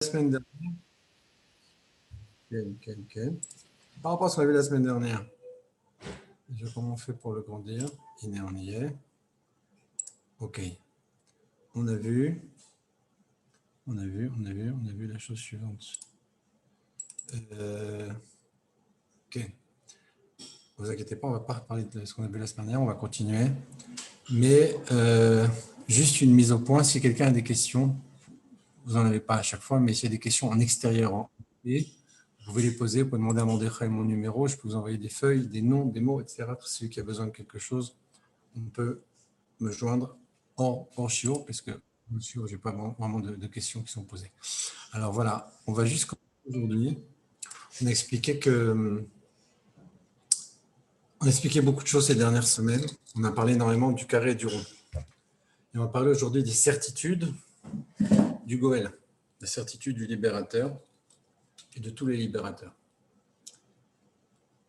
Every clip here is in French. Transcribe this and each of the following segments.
La semaine dernière. Ok. Par rapport à ce qu'on a vu la semaine dernière, comment on fait pour le grandir? On y est. Ok. On a vu la chose suivante. Ok. Ne vous inquiétez pas, on ne va pas parler de ce qu'on a vu la semaine dernière, on va continuer. Mais juste une mise au point, si quelqu'un a des questions, vous n'en avez pas à chaque fois, mais s'il y a des questions en extérieur, vous pouvez les poser, vous pouvez demander à Mandécha mon numéro, je peux vous envoyer des feuilles, des noms, des mots, etc. Celui qui a besoin de quelque chose, on peut me joindre en chiot, parce que en chiot, je n'ai pas vraiment de questions qui sont posées. Alors voilà, on va juste commencer aujourd'hui. On a expliqué beaucoup de choses ces dernières semaines. On a parlé énormément du carré et du rond. Et on va parler aujourd'hui des certitudes du Goël, des certitudes du libérateur et de tous les libérateurs.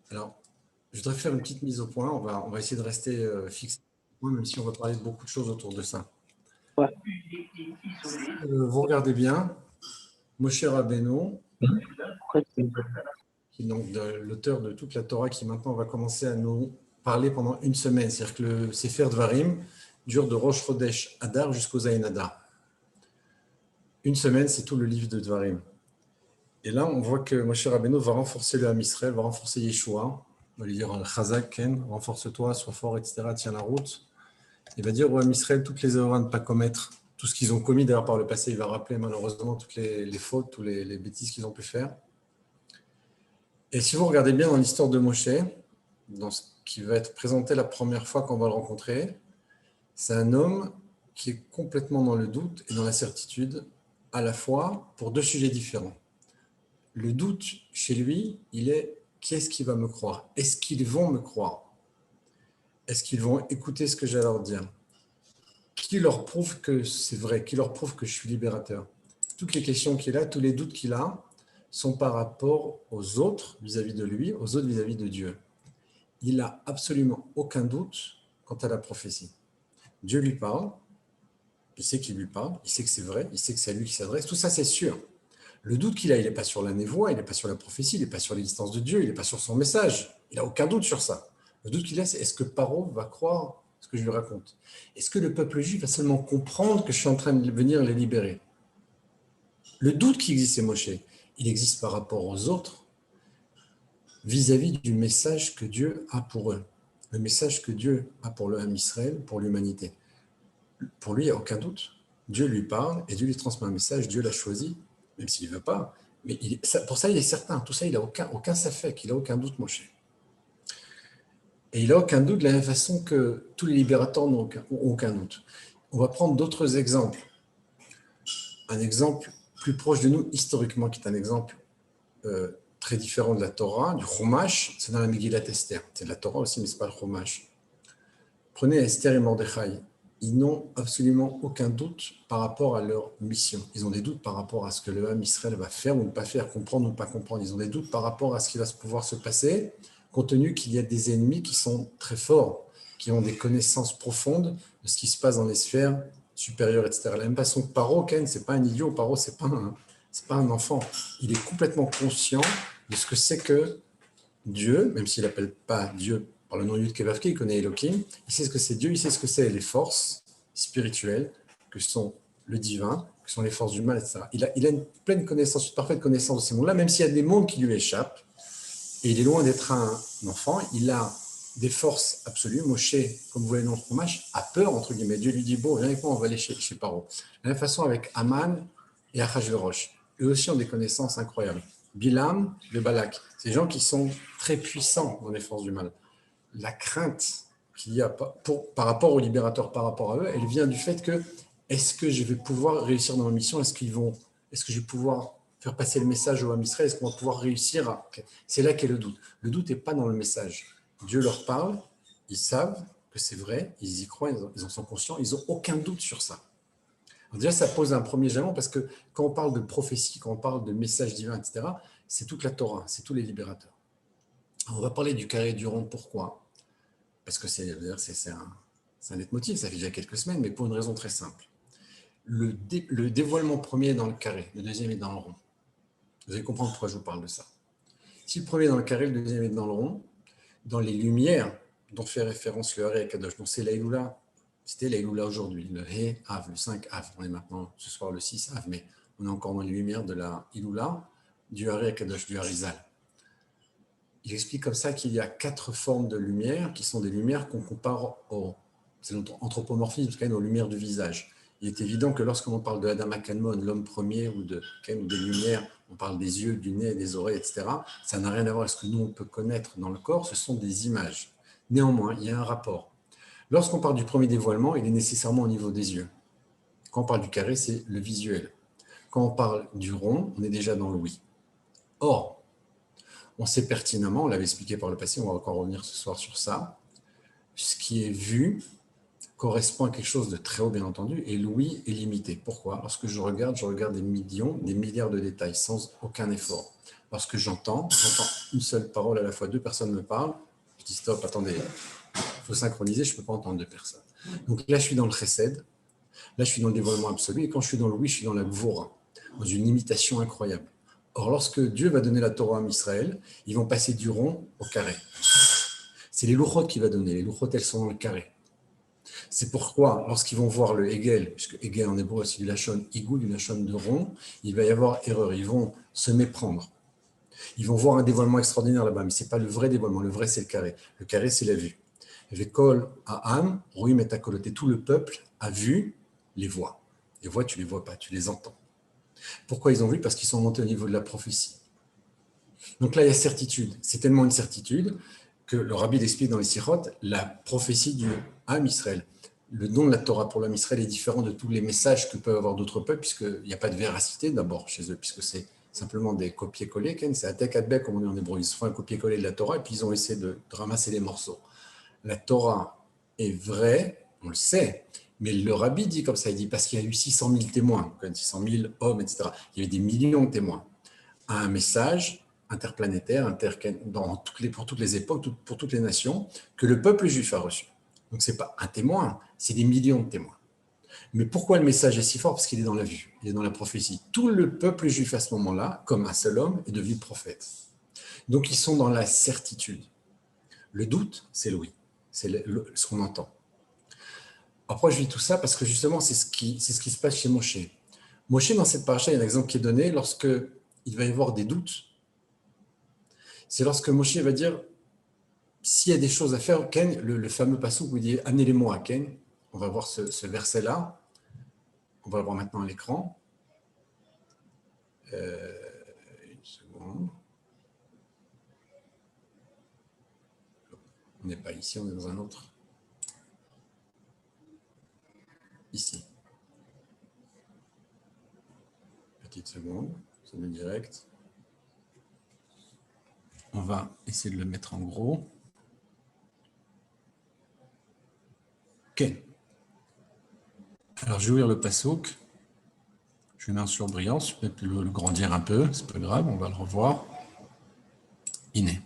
Alors, je voudrais faire une petite mise au point. On va essayer de rester fixé, même si on va parler de beaucoup de choses autour de ça. Ouais. Vous regardez bien, Moshe Rabbeinu, qui est donc l'auteur de toute la Torah, qui maintenant va commencer à nous parler pendant une semaine. C'est-à-dire que le Sefer Dvarim dure de Rosh Chodesh Adar jusqu'au Zayin Adar. Une semaine, c'est tout le livre de Dvarim. Et là, on voit que Moshe Rabbeinu va renforcer le Ham Israël, va renforcer Yeshua. On va lui dire Chazak, Ken, renforce-toi, sois fort, etc. Tiens la route. Il va dire au Ham Israël toutes les erreurs à ne pas commettre, tout ce qu'ils ont commis. D'ailleurs, par le passé, il va rappeler malheureusement toutes les fautes, toutes les bêtises qu'ils ont pu faire. Et si vous regardez bien dans l'histoire de Moshe, dans ce qui va être présenté la première fois qu'on va le rencontrer, c'est un homme qui est complètement dans le doute et dans la certitude, à la fois pour deux sujets différents. Le doute chez lui, il est qui est-ce qui va me croire? Est-ce qu'ils vont me croire? Est-ce qu'ils vont écouter ce que j'ai à leur dire? Qui leur prouve que c'est vrai? Qui leur prouve que je suis libérateur? Toutes les questions qu'il a, tous les doutes qu'il a, sont par rapport aux autres vis-à-vis de lui, aux autres vis-à-vis de Dieu. Il n'a absolument aucun doute quant à la prophétie. Dieu lui parle, il sait qu'il lui parle, il sait que c'est vrai, il sait que c'est à lui qui s'adresse, tout ça c'est sûr. Le doute qu'il a, il n'est pas sur la névoie, il n'est pas sur la prophétie, il n'est pas sur l'existence de Dieu, il n'est pas sur son message. Il n'a aucun doute sur ça. Le doute qu'il a, c'est est-ce que Paro va croire ce que je lui raconte? Est-ce que le peuple juif va seulement comprendre que je suis en train de venir les libérer? Le doute qui existe chez Moshe, il existe par rapport aux autres, vis-à-vis du message que Dieu a pour eux. Le message que Dieu a pour le Ham Israël, pour l'humanité. Pour lui, il n'y a aucun doute. Dieu lui parle et Dieu lui transmet un message, Dieu l'a choisi, même s'il ne veut pas. Mais pour ça, il est certain. Tout ça, il n'a aucun safek, il n'a aucun doute, Moshe. Et il n'a aucun doute de la même façon que tous les libérateurs n'ont aucun doute. On va prendre d'autres exemples. Un exemple plus proche de nous, historiquement, qui est un exemple très différent de la Torah, du Chumash, c'est dans la Megillat Esther. C'est de la Torah aussi, mais ce n'est pas le Chumash. Prenez Esther et Mordechai. Ils n'ont absolument aucun doute par rapport à leur mission. Ils ont des doutes par rapport à ce que le Ham Israël va faire ou ne pas faire, comprendre ou ne pas comprendre. Ils ont des doutes par rapport à ce qui va pouvoir se passer, compte tenu qu'il y a des ennemis qui sont très forts, qui ont des connaissances profondes de ce qui se passe dans les sphères supérieures, etc. De la même façon que Paro, Ken, ce n'est pas un idiot, Paro, ce n'est pas un enfant. Il est complètement conscient de ce que c'est que Dieu, même s'il n'appelle pas Dieu par le nom Yud Kevavke, il connaît Elohim, il sait ce que c'est Dieu, il sait ce que c'est les forces spirituelles, que sont le divin, que sont les forces du mal, etc. Il a une pleine connaissance, une parfaite connaissance de ces mondes-là, même s'il y a des mondes qui lui échappent, et il est loin d'être un enfant, il a des forces absolues. Moshe, comme vous voyez dans le Chumash, a peur, entre guillemets. Dieu lui dit, bon, viens avec moi, on va aller chez Paro. De la même façon avec Aman et Achashverosh. Eux aussi ont des connaissances incroyables. Bilam et Balak, ces gens qui sont très puissants dans les forces du mal. La crainte qu'il y a par rapport aux libérateurs, par rapport à eux, elle vient du fait que est-ce que je vais pouvoir réussir dans ma mission? Est-ce que je vais pouvoir faire passer le message au Ham Israël? Est-ce qu'on va pouvoir réussir C'est là qu'est le doute. Le doute n'est pas dans le message. Dieu leur parle, ils savent que c'est vrai, ils y croient, ils en sont conscients, ils n'ont aucun doute sur ça. Alors déjà, ça pose un premier jalon parce que quand on parle de prophétie, quand on parle de message divin, etc., c'est toute la Torah, c'est tous les libérateurs. Alors, on va parler du carré et du rond. Pourquoi? Parce que c'est un leitmotiv, ça fait déjà quelques semaines, mais pour une raison très simple. le dévoilement premier est dans le carré, le deuxième est dans le rond. Vous allez comprendre pourquoi je vous parle de ça. Si le premier est dans le carré, le deuxième est dans le rond, dans les lumières dont fait référence le Haré Kadosh, donc c'est l'Aïloula, c'était l'Aïloula aujourd'hui, le He Av, le 5 Av, on est maintenant ce soir le 6 Av, mais on est encore dans les lumières de la Iloula, du Haré Kadosh, du Harizal. Il explique comme ça qu'il y a 4 formes de lumière qui sont des lumières qu'on compare c'est l'anthropomorphisme, aux lumières du visage. Il est évident que lorsqu'on parle de Adam Akanmon, l'homme premier, ou des lumières, on parle des yeux, du nez, des oreilles, etc. Ça n'a rien à voir avec ce que nous, on peut connaître dans le corps, ce sont des images. Néanmoins, il y a un rapport. Lorsqu'on parle du premier dévoilement, il est nécessairement au niveau des yeux. Quand on parle du carré, c'est le visuel. Quand on parle du rond, on est déjà dans le oui. Or, on sait pertinemment, on l'avait expliqué par le passé, on va encore revenir ce soir sur ça, ce qui est vu correspond à quelque chose de très haut, bien entendu, et l'ouïe est limité. Pourquoi? Lorsque je regarde des millions, des milliards de détails, sans aucun effort. Lorsque j'entends une seule parole à la fois, 2 personnes me parlent, je dis stop, attendez, il faut synchroniser, je ne peux pas entendre 2 personnes. Donc là, je suis dans le chesed, là, je suis dans le dévoilement absolu, et quand je suis dans le oui, je suis dans la gvura, dans une imitation incroyable. Or, lorsque Dieu va donner la Torah à Israël, ils vont passer du rond au carré. C'est les louchot qui va donner, les louchot, elles sont dans le carré. C'est pourquoi, lorsqu'ils vont voir le Hegel, puisque Hegel en hébreu c'est du lachon igou, du lachon de rond, il va y avoir erreur, ils vont se méprendre. Ils vont voir un dévoilement extraordinaire là-bas, mais ce n'est pas le vrai dévoilement, le vrai c'est le carré. Le carré c'est la vue. Vekol Ha'am, Ruim et Akoloté, tout le peuple a vu les voix. Les voix, tu ne les vois pas, tu les entends. Pourquoi ils ont vu? Parce qu'ils sont montés au niveau de la prophétie. Donc là, il y a certitude. C'est tellement une certitude que le rabbi explique dans les Sirot, la prophétie du Ham Israël. Le don de la Torah pour l'homme Israël est différent de tous les messages que peuvent avoir d'autres peuples, puisqu'il n'y a pas de véracité d'abord chez eux, puisque c'est simplement des copier-coller. C'est atek adbek, comme on dit en hébreu. Ils se font un copier-coller de la Torah et puis ils ont essayé de ramasser les morceaux. La Torah est vraie, on le sait, mais le rabbi dit comme ça, il dit parce qu'il y a eu 600 000 témoins, 600 000 hommes, etc. Il y avait des millions de témoins. Un message interplanétaire, pour toutes les époques, pour toutes les nations, que le peuple juif a reçu. Donc ce n'est pas un témoin, c'est des millions de témoins. Mais pourquoi le message est si fort? Parce qu'il est dans la vue, il est dans la prophétie. Tout le peuple juif à ce moment-là, comme un seul homme, est devenu prophète. Donc ils sont dans la certitude. Le doute, c'est le oui, c'est ce qu'on entend. Après, je dis tout ça parce que justement, c'est ce qui se passe chez Moshe. Moshe, dans cette paracha, il y a un exemple qui est donné lorsque il va y avoir des doutes. C'est lorsque Moshe va dire, s'il y a des choses à faire, Ken, le fameux passage où il dit, amenez-les-moi à Ken. On va voir ce verset-là. On va le voir maintenant à l'écran. Une seconde. On n'est pas ici, on est dans un autre. Ici. Petite seconde, c'est le direct. On va essayer de le mettre en gros. Ok. Alors, je vais ouvrir le passouk. Je mets en surbrillance. Je vais peut-être le grandir un peu. C'est pas grave, on va le revoir. Iné.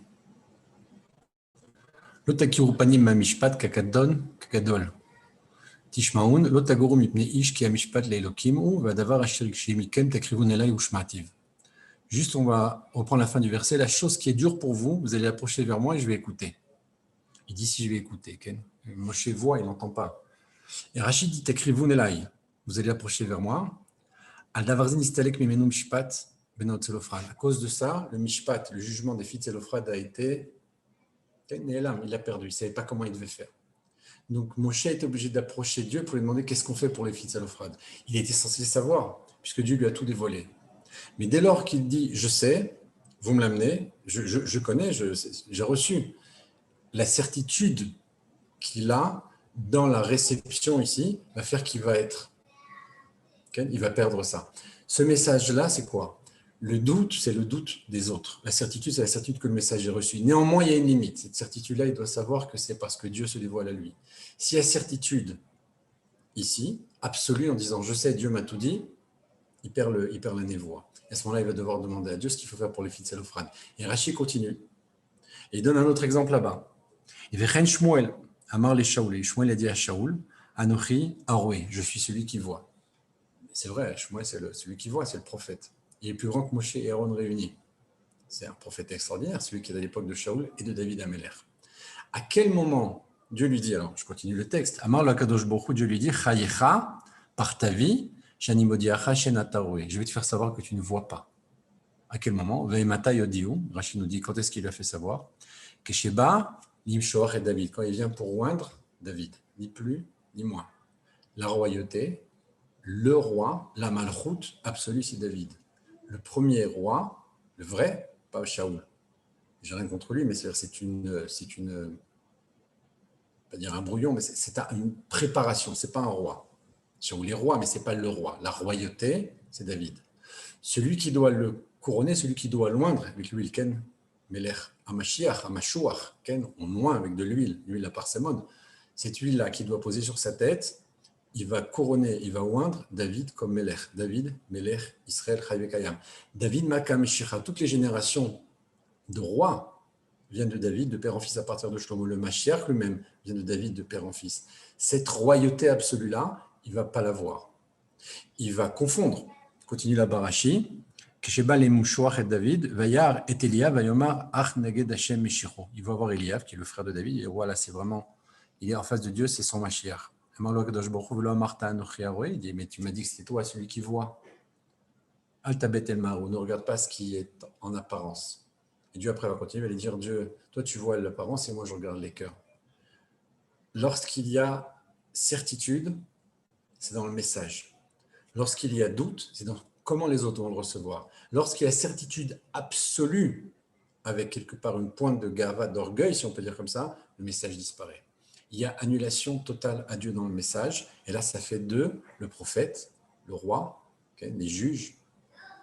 L'otakiru panim ma mishpat kakadol. Tishmaun, l'otagoru mipne ish ki amishpat leilokim ou vadavar ashirik shemikem takrivun elai ushmativ. Juste, on va reprendre la fin du verset. La chose qui est dure pour vous, vous allez approcher vers moi et je vais écouter. Il dit si je vais écouter. Moshe voit, il n'entend pas. Et Rachid dit takrivun elai. Vous allez approcher vers moi. Al davarzin istalek mimenu mishpat benot tzelofrad. À cause de ça, le mishpat, le jugement des filles de Tzelofrad a été. Il a perdu, il ne savait pas comment il devait faire. Donc Moshe était obligé d'approcher Dieu pour lui demander qu'est-ce qu'on fait pour les filles de Tzelofrad. Il était censé savoir, puisque Dieu lui a tout dévoilé. Mais dès lors qu'il dit je sais, vous me l'amenez, je connais, j'ai reçu, la certitude qu'il a dans la réception ici va faire qu'il va être. Il va perdre ça. Ce message-là, c'est quoi? Le doute, c'est le doute des autres. La certitude, c'est la certitude que le message est reçu. Néanmoins, il y a une limite. Cette certitude-là, il doit savoir que c'est parce que Dieu se dévoile à lui. S'il y a certitude ici, absolue, en disant « je sais, Dieu m'a tout dit », il perd la névoie. À ce moment-là, il va devoir demander à Dieu ce qu'il faut faire pour les filles de Tzelofrad. Et Rachi continue. Et il donne un autre exemple là-bas. Il dit « Shmuel, Amar les Shaoul ». Et Shmuel a dit à Shaoul « Anochi Aroé, je suis celui qui voit ». C'est vrai, Shmuel, c'est celui qui voit, c'est le prophète. Il est plus grand que Moshe et Aaron réunis. C'est un prophète extraordinaire, celui qui est à l'époque de Shaoul et de David Améler. À quel moment Dieu lui dit, alors je continue le texte, Amar Lakadosh Baruch Hu, Dieu lui dit, Chayecha, par ta vie, Shani Modiacha Shenataroé. Je vais te faire savoir que tu ne vois pas. À quel moment Veimata Yodiu, Rachid nous dit, quand est-ce qu'il a fait savoir Kesheba, Limshoach et David, quand il vient pour oindre David, ni plus ni moins. La royauté, le roi, la malchoute absolue, c'est David. Le premier roi, le vrai, pas Shaoul. J'ai rien contre lui, mais c'est une pas dire un brouillon, mais c'est une préparation, c'est pas un roi. Shaoul est roi, mais c'est pas le roi. La royauté, c'est David. Celui qui doit le couronner, celui qui doit l'oindre avec l'huile, Ken, Melech, Amashiach, Amashuach, Ken, on oint avec de l'huile à parsemone. Cette huile-là qui doit poser sur sa tête, il va couronner, il va oindre David comme Melech. David, Melech, Israël, Chayvekayam. David, Makam, Shira, toutes les générations de rois viennent de David, de père en fils à partir de Shlomo. Le Mashiach lui-même vient de David, de père en fils. Cette royauté absolue-là, il ne va pas l'avoir. Il va confondre. Continue la Barashi. Kesheba le Mouchouach et David, Vayar et Eliav, Vayomar, Ach Neged Hashem Meshicho. Il va voir Eliav, qui est le frère de David, et voilà, c'est vraiment, il est en face de Dieu, c'est son Mashiach. Il dit, mais tu m'as dit que c'était toi, celui qui voit. Al Tabet El Marou, ne regarde pas ce qui est en apparence. Et Dieu après va continuer, il va lui dire, Dieu, toi tu vois l'apparence et moi je regarde les cœurs. Lorsqu'il y a certitude, c'est dans le message. Lorsqu'il y a doute, c'est dans comment les autres vont le recevoir. Lorsqu'il y a certitude absolue, avec quelque part une pointe de gava, d'orgueil, si on peut dire comme ça, le message disparaît. Il y a annulation totale à Dieu dans le message, et là ça fait de le prophète, le roi, les juges,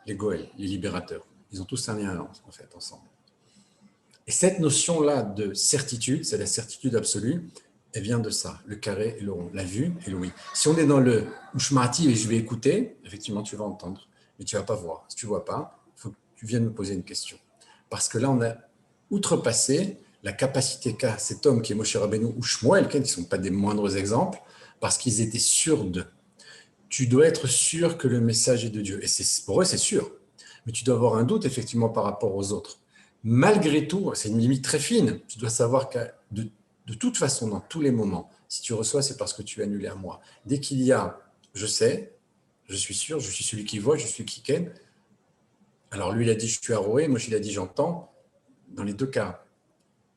les goëls, les libérateurs. Ils ont tous un lien en fait ensemble. Et cette notion-là de certitude, c'est la certitude absolue, elle vient de ça, le carré et le rond, la vue et l'ouïe. Si on est dans le ushmati et je vais écouter, effectivement tu vas entendre, mais tu ne vas pas voir. Si tu ne vois pas, il faut que tu viennes me poser une question. Parce que là, on a outrepassé la capacité qu'a cet homme qui est Moshe Rabbeinu ou Shmuel, qui ne sont pas des moindres exemples, parce qu'ils étaient sûrs d'eux. Tu dois être sûr que le message est de Dieu. Et pour eux, c'est sûr. Mais tu dois avoir un doute, effectivement, par rapport aux autres. Malgré tout, c'est une limite très fine. Tu dois savoir que de toute façon, dans tous les moments, si tu reçois, c'est parce que tu es annulé à moi. Dès qu'il y a, je sais, je suis sûr, je suis celui qui voit, je suis qui ken. Alors lui, il a dit, je suis arroé. Moi, il a dit, j'entends. Dans les deux cas,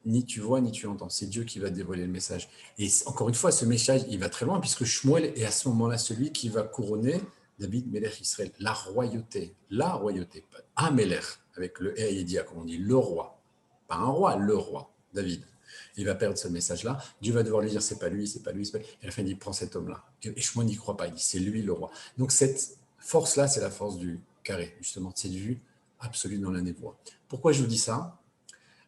ni tu vois, ni tu entends. C'est Dieu qui va dévoiler le message. Et encore une fois, ce message, il va très loin, puisque Shmuel est à ce moment-là celui qui va couronner David Melech Israël. La royauté, pas un Melech, avec le Eïdia, comme on dit, le roi. Pas un roi, le roi, David. Il va perdre ce message-là. Dieu va devoir lui dire, c'est pas lui, c'est pas lui, c'est pas lui. Et à la fin, il dit, prends cet homme-là. Et Shmuel n'y croit pas, il dit, c'est lui le roi. Donc cette force-là, c'est la force du carré, justement, de cette vue absolue dans la névoie. Pourquoi je vous dis ça ?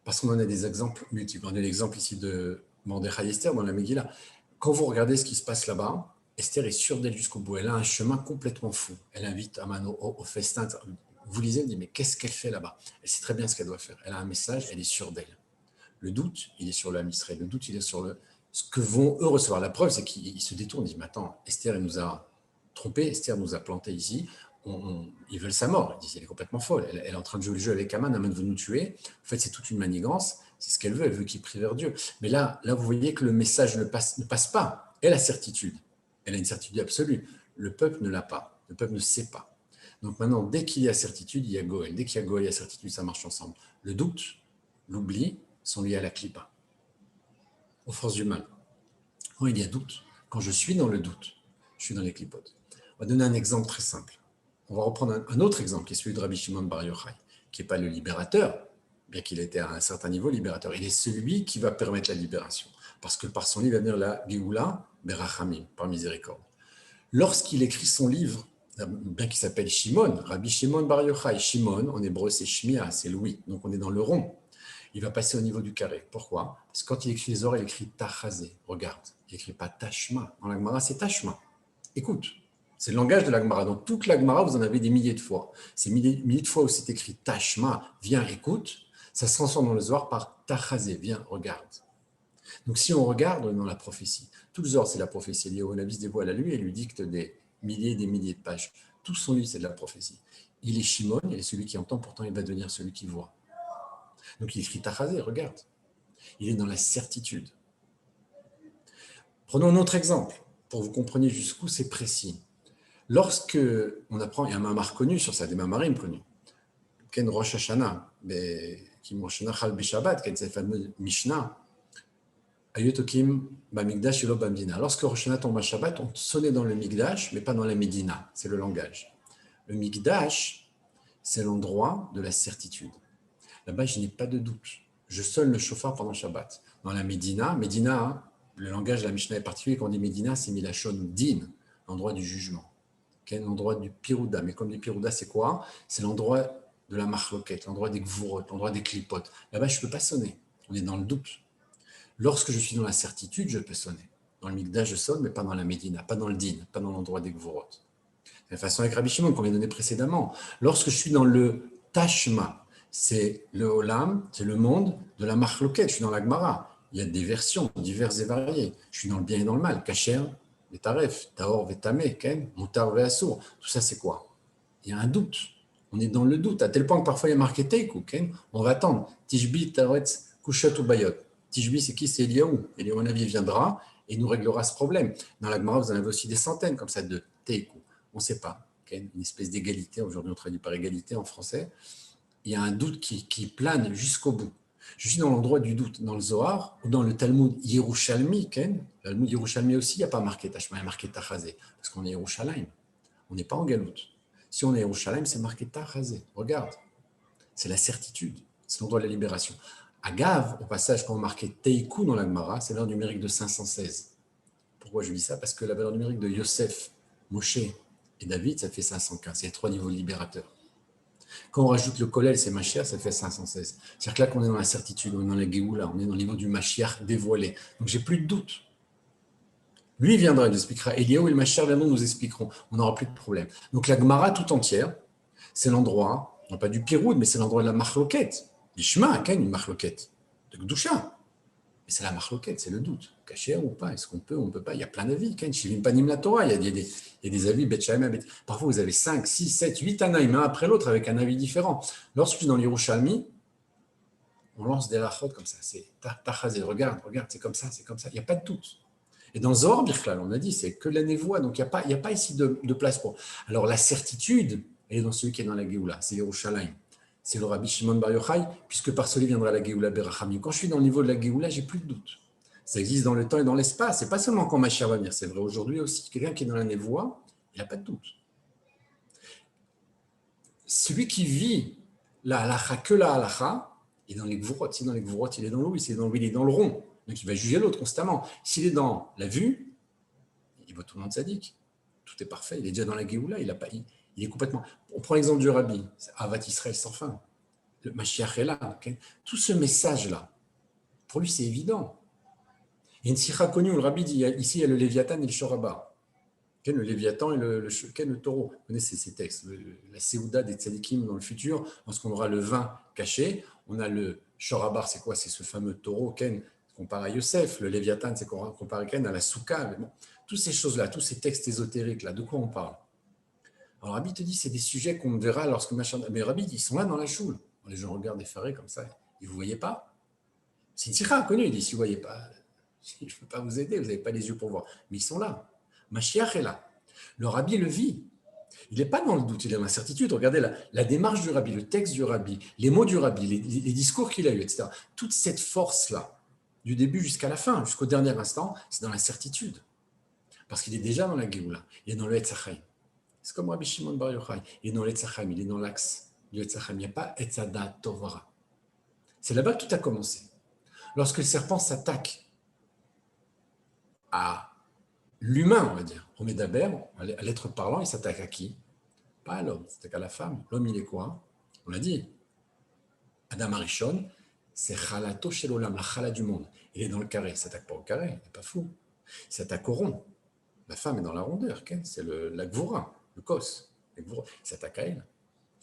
Parce qu'on en a des exemples multiples. On a l'exemple ici de Mordechai Esther dans la Megillah. Quand vous regardez ce qui se passe là-bas, Esther est sûre d'elle jusqu'au bout. Elle a un chemin complètement fou. Elle invite Aman au festin. Vous lisez, elle dit, mais qu'est-ce qu'elle fait là-bas ? Elle sait très bien ce qu'elle doit faire. Elle a un message, elle est sûre d'elle. Le doute, il est sur l'âme Israël. Le doute, il est sur ce que vont eux recevoir. La preuve, c'est qu'ils se détournent. Ils disent, mais attends, Esther, elle nous a trompés. Esther nous a plantés ici. Ils veulent sa mort. Ils disent, elle est complètement folle. Elle est en train de jouer le jeu avec Aman. Aman veut nous tuer. En fait, c'est toute une manigance. C'est ce qu'elle veut. Elle veut qu'il prie vers Dieu. Mais là, vous voyez que le message ne passe pas. Elle a certitude. Elle a une certitude absolue. Le peuple ne l'a pas. Le peuple ne sait pas. Donc maintenant, dès qu'il y a certitude, il y a Goël. Dès qu'il y a Goël, il y a certitude, ça marche ensemble. Le doute, l'oubli sont liés à la clipa, aux forces du mal. Quand il y a doute, quand je suis dans le doute, je suis dans les clipotes. On va donner un exemple très simple. On va reprendre un autre exemple, qui est celui de Rabbi Shimon Bar Yochai, qui n'est pas le libérateur, bien qu'il ait été à un certain niveau libérateur. Il est celui qui va permettre la libération. Parce que par son livre va venir la Géoula Berachamim, par miséricorde. Lorsqu'il écrit son livre, bien qu'il s'appelle Shimon, Rabbi Shimon Bar Yochai, Shimon, en hébreu c'est Shmia, c'est Louis, donc on est dans le rond. Il va passer au niveau du carré. Pourquoi ? Parce que quand il écrit les ors, il écrit Tachazé. Regarde, il n'écrit pas Tashma. Dans la Gemara, c'est Tashma. Écoute, c'est le langage de la Gemara. Dans toute la Gemara, vous en avez des milliers de fois. Ces milliers de fois où c'est écrit Tashma, viens, écoute, ça se transforme dans le Zohar par Tachazé, viens, regarde. Donc si on regarde, on est dans la prophétie. Tout le Zohar, c'est la prophétie. Léo Navis dévoile à lui et lui dicte des milliers et des milliers de pages. Tout son livre, c'est de la prophétie. Il est Shimon, il est celui qui entend, pourtant il va devenir celui qui voit. Donc il écrit Tachazé, regarde. Il est dans la certitude. Prenons un autre exemple, pour que vous compreniez jusqu'où c'est précis. Lorsque on apprend, il y a un mamar connu sur ça, des mamarim connus. Ken Rosh Hashanah, qui Rosh Hashanah Chal B'Shabbat, Ken c'est le fameux Mishnah. Ayotokim Bamigdash Elo Bamdina. Lorsque Rosh Hashanah tombe à Shabbat, on sonnait dans le Migdash, mais pas dans la Médina. C'est le langage. Le Migdash, c'est l'endroit de la certitude. Là-bas, je n'ai pas de doute. Je sonne le chauffard pendant Shabbat. Dans la Médina, le langage de la Mishnah est particulier. Quand on dit Médina, c'est Milachon Din, l'endroit du jugement. L'endroit du Pirouda. Mais comme du Pirouda, c'est quoi? C'est l'endroit de la Machloket, l'endroit des Gvurot, l'endroit des Klipot. Là-bas, je ne peux pas sonner. On est dans le doute. Lorsque je suis dans la certitude, je peux sonner. Dans le Migdash, je sonne, mais pas dans la Médina, pas dans le Din, pas dans l'endroit des Gvurot. De la façon avec Rabbi Shimon qu'on vient donné précédemment. Lorsque je suis dans le Tashma, c'est le Olam, c'est le monde de la Machloket. Je suis dans la Gemara. Il y a des versions diverses et variées. Je suis dans le bien et dans le mal. Kacher, Vetaref, Taor, Vetame, Ken, Mutar, Veasur. Tout ça, c'est quoi? Il y a un doute. On est dans le doute, à tel point que parfois il y a marqué Teiku, Ken. On va attendre. Tishbi, Taretz, Kushat ou Bayot. Tishbi, c'est qui? C'est Eliaou. Eliaou Navi viendra et nous réglera ce problème. Dans la Gemara, vous en avez aussi des centaines comme ça de Teiku. On ne sait pas. Ken, une espèce d'égalité. Aujourd'hui, on traduit par égalité en français. Il y a un doute qui plane jusqu'au bout. Je suis dans l'endroit du doute, dans le Zohar ou dans le Talmud Yerushalmi. Le Talmud Yerushalmi aussi, il n'y a pas marqué Tashma, il y a marqué Tachazé, parce qu'on est Yerushalayim. On n'est pas en Galoute. Si on est Yerushalayim, c'est marqué Tachazé. Regarde, c'est la certitude, c'est l'endroit de la libération. À Gav, au passage, quand on marquait Teiku dans la Gemara, c'est l'heure numérique de 516. Pourquoi je dis ça? Parce que la valeur numérique de Yosef, Moshe et David, ça fait 515. Il y a 3 niveaux libérateurs. Quand on rajoute le Kollel, c'est Mashiach, ça fait 516. C'est-à-dire que là, qu'on est dans la certitude, on est dans la Géoula, on est dans le niveau du Mashiach dévoilé. Donc, j'ai plus de doute. Lui viendra, il nous expliquera. Eliaou et le Mashiach viendront, nous expliqueront. On n'aura plus de problème. Donc, la Gemara tout entière, c'est l'endroit, non pas du Piroud, mais c'est l'endroit de la Machloket. L'Ishma, Ken, une Machloket. De Gdusha. Mais c'est la Machloket, c'est le doute. Cacher ou pas? Est-ce qu'on peut ou on ne peut pas? Il y a plein d'avis. Ken, Shivim Panim la Torah, il y a des avis. Parfois, vous avez 5, 6, 7, 8 anaïm, un après l'autre, avec un avis différent. Lorsque je suis dans l'Yerushalmi, on lance des rachot comme ça. C'est Tachazé, regarde, c'est comme ça, c'est comme ça. Il n'y a pas de doute. Et dans Zohar Birklal, on a dit, c'est que la névoie. Donc, il n'y a pas ici de place pour. Alors, la certitude, elle est dans celui qui est dans la Géoula, c'est Yerushalayim. C'est le Rabbi Shimon Bar Yochai, puisque par celui viendra la Géoula Berachamim. Quand je suis dans le niveau de la Géoula, j'ai plus de doute. Ça existe dans le temps et dans l'espace. C'est pas seulement quand Mashiach va venir, c'est vrai aujourd'hui aussi. Quelqu'un qui est dans la névoie, il n'a pas de doute. Celui qui vit la halacha que la halacha, il est dans les gvurot. Si dans les gvurot, il est dans l'eau, il est dans le rond. Donc il va juger l'autre constamment. S'il est dans la vue, il voit tout le monde sadique. Tout est parfait. Il est déjà dans la Géoula. Il est complètement. On prend l'exemple du Rabbi. C'est Avat Israël sans fin. Le Mashiach est là. Okay? Tout ce message-là, pour lui, c'est évident. Il y a une sikha connue où le Rabbi dit ici, il y a le Léviathan et le Shoraba. Le Léviathan et le taureau. Vous connaissez ces textes. La Séouda des Tzadikim dans le futur, lorsqu'on aura le vin caché, on a le Shorabar, c'est quoi? C'est ce fameux taureau, Ken, comparé à Yosef. Le Léviathan, c'est comparé Ken à la Souka. Mais bon, toutes ces choses-là, tous ces textes ésotériques-là, de quoi on parle? Alors, Rabbi te dit, c'est des sujets qu'on verra lorsque machin. Mais Rabbi, ils sont là dans la choule. Les gens regardent effarés comme ça. Et vous ne voyez pas? C'est une sikha connue. Il dit, si vous ne voyez pas, je ne peux pas vous aider, vous n'avez pas les yeux pour voir. Mais ils sont là. Mashiach est là. Le Rabbi le vit. Il n'est pas dans le doute, il est dans l'incertitude. Regardez la démarche du Rabbi, le texte du Rabbi, les mots du Rabbi, les discours qu'il a eus, etc. Toute cette force-là, du début jusqu'à la fin, jusqu'au dernier instant, c'est dans l'incertitude. Parce qu'il est déjà dans la Géoula, il est dans le Etzachaim. C'est comme Rabbi Shimon Bar Yochai, il est dans le Etzachaim, il est dans l'axe du Etzachaim. Il n'y a pas Etzada Tovara. C'est là-bas que tout a commencé. Lorsque le serpent s'attaque à l'humain, on va dire, au Médaber, à l'être parlant, il s'attaque à qui? Pas à l'homme, il s'attaque à la femme. L'homme, il est quoi? On l'a dit. Adam Arishon, c'est Chalato Shel Olam, la Chala du monde. Il est dans le carré, il ne s'attaque pas au carré, il n'est pas fou. Il s'attaque au rond. La femme est dans la rondeur, c'est la Gvura, le Kos. Il s'attaque à elle.